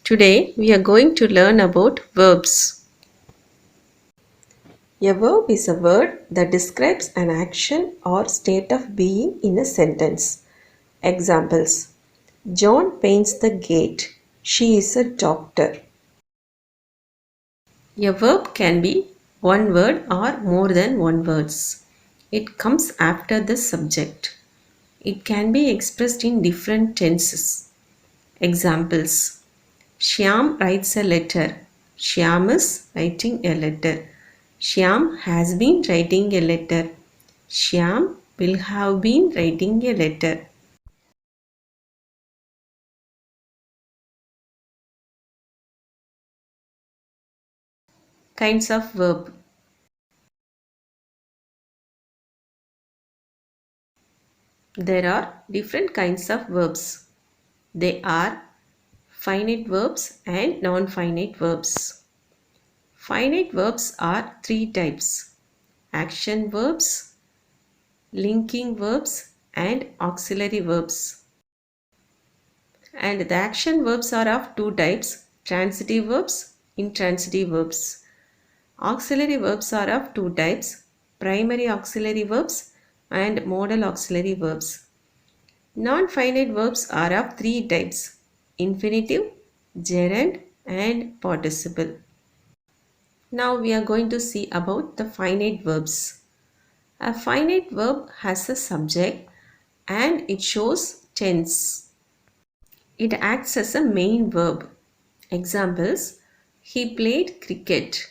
Today we are going to learn about verbs. A verb is a word that describes an action or state of being in a sentence. Examples: John paints the gate. She is a doctor. A verb can be one word or more than one words. It comes after the subject. It can be expressed in different tenses. Examples: Shyam writes a letter. Shyam is writing a letter. Shyam has been writing a letter. Shyam will have been writing a letter. Kinds of verb. There are different kinds of verbs. They are finite verbs and non-finite verbs. Finite verbs are three types: action verbs, linking verbs, and auxiliary verbs. And the action verbs are of two types: transitive verbs, intransitive verbs. Auxiliary verbs are of two types: primary auxiliary verbs and modal auxiliary verbs. Non-finite verbs are of three types: infinitive, gerund, and participle. Now we are going to see about the finite verbs. A finite verb has a subject and it shows tense. It acts as a main verb. Examples: He played cricket.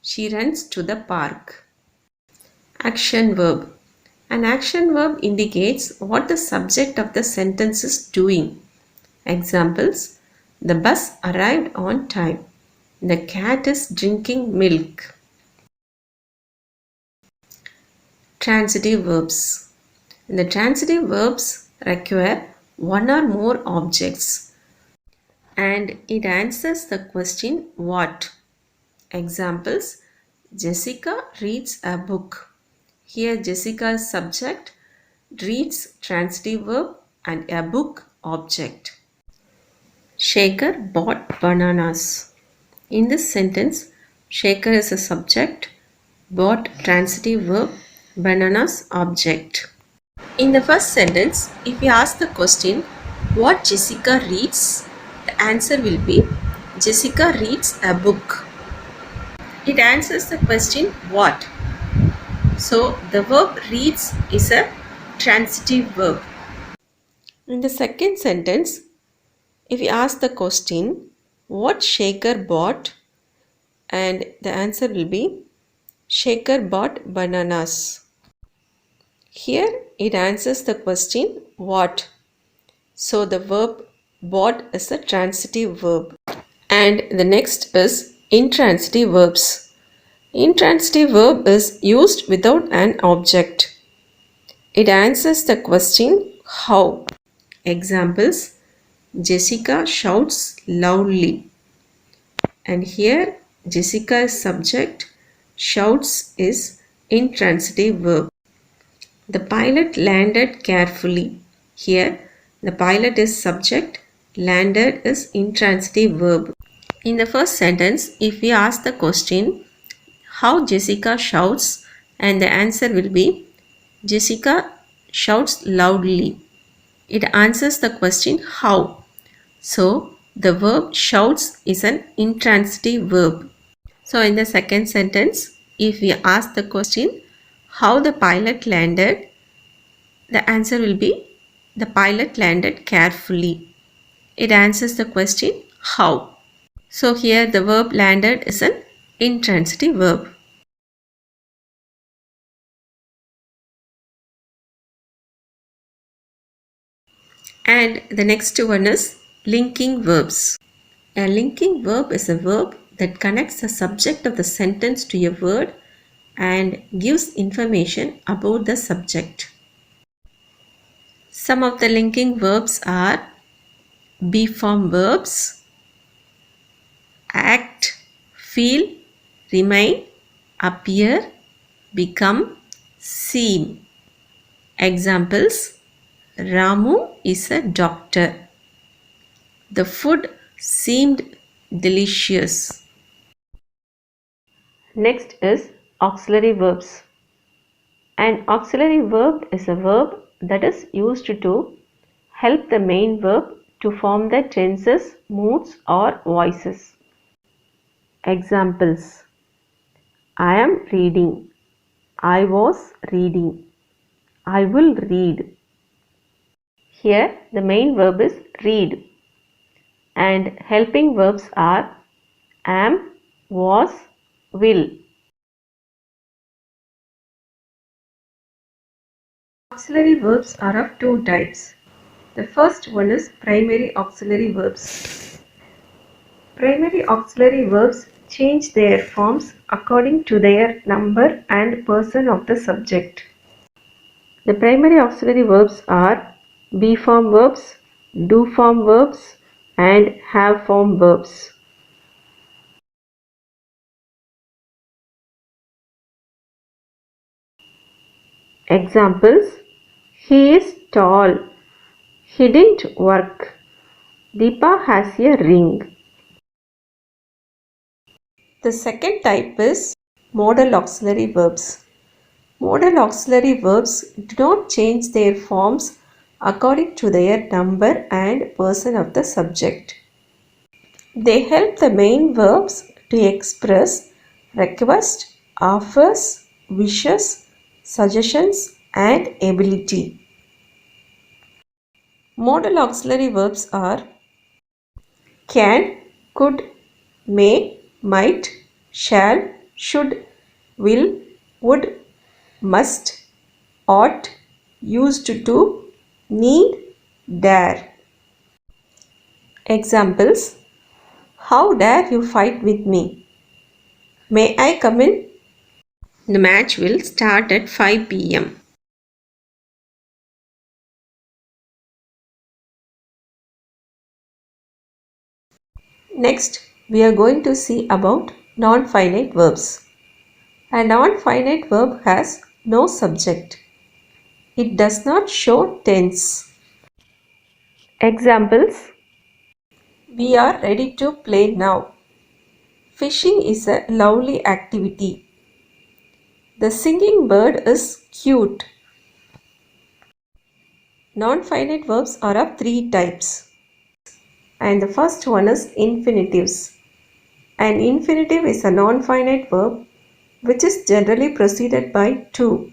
She runs to the park. Action verb. An action verb indicates what the subject of the sentence is doing. Examples: The bus arrived on time. The cat is drinking milk. Transitive verbs. The transitive verbs require one or more objects and it answers the question what. Examples: Jessica reads a book. Here Jessica is subject, reads transitive verb, and a book object. Shaker bought bananas. In this sentence, Shaker is a subject, bought transitive verb, bananas object. In the first sentence, if we ask the question what Jessica reads, the answer will be Jessica reads a book. It answers the question what. So the verb reads is a transitive verb. In the second sentence, if we ask the question what Shaker bought, and the answer will be Shaker bought bananas. Here it answers the question what. So the verb bought is a transitive verb. And the next is intransitive verbs. Intransitive verb is used without an object. It answers the question how. Examples: Jessica shouts loudly. And here Jessica is subject, shouts is intransitive verb. The pilot landed carefully. Here the pilot is subject, landed is intransitive verb. In the first sentence, if we ask the question how Jessica shouts, and the answer will be Jessica shouts loudly. It answers the question how. So the verb shouts is an intransitive verb. So in the second sentence, if we ask the question how the pilot landed, the answer will be the pilot landed carefully. It answers the question how. So here the verb landed is an intransitive verb. And the next one is linking verbs. A linking verb is a verb that connects the subject of the sentence to a word and gives information about the subject. Some of the linking verbs are be form verbs, act, feel, remain, appear, become, seem. Examples: Ramu is a doctor. The food seemed delicious. Next is auxiliary verbs. An auxiliary verb is a verb that is used to help the main verb to form the tenses, moods, or voices. Examples: I am reading, I was reading, I will read. Here the main verb is read and helping verbs are am, was, will. Auxiliary verbs are of two types. The first one is primary auxiliary verbs. Primary auxiliary verbs change their forms according to their number and person of the subject. The primary auxiliary verbs are be form verbs, do form verbs, and have form verbs. Examples: he is tall, he didn't work, Deepa has a ring. The second type is modal auxiliary verbs. Modal auxiliary verbs do not change their forms according to their number and person of the subject. They help the main verbs to express request, offers, wishes, suggestions, and ability. Modal auxiliary verbs are can, could, may, might, shall, should, will, would, must, ought, used to, need, dare. Examples: how dare you fight with me? May I come in? The match will start at 5 p.m. Next, we are going to see about non-finite verbs. A non-finite verb has no subject. It does not show tense. Examples: we are ready to play now. Fishing is a lovely activity. The singing bird is cute. Non-finite verbs are of three types. And the first one is infinitives. An infinitive is a non-finite verb which is generally preceded by to.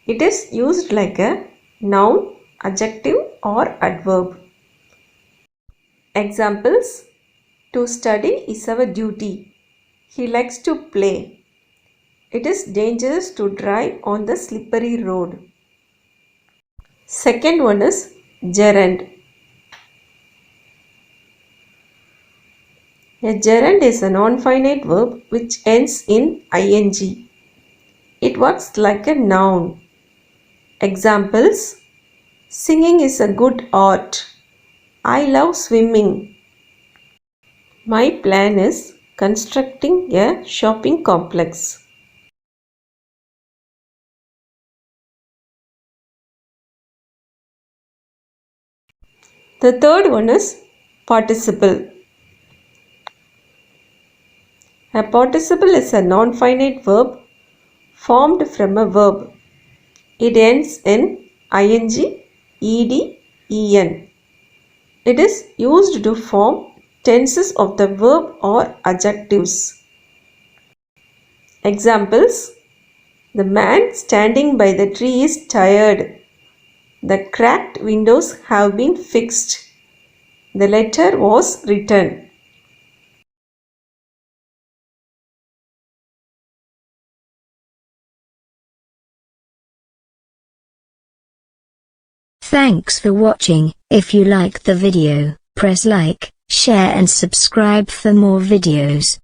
It is used like a noun, adjective, or adverb. Examples: to study is our duty. He likes to play. It is dangerous to drive on the slippery road. Second one is gerund. A gerund is a non-finite verb which ends in ing. It works like a noun. Examples: singing is a good art. I love swimming. My plan is constructing a shopping complex. The third one is participle. A participle is a non-finite verb formed from a verb. It ends in ing, ed, en. It is used to form tenses of the verb or adjectives. Examples: the man standing by the tree is tired. The cracked windows have been fixed. The letter was written. Thanks for watching. If you like the video, press like, share and subscribe for more videos.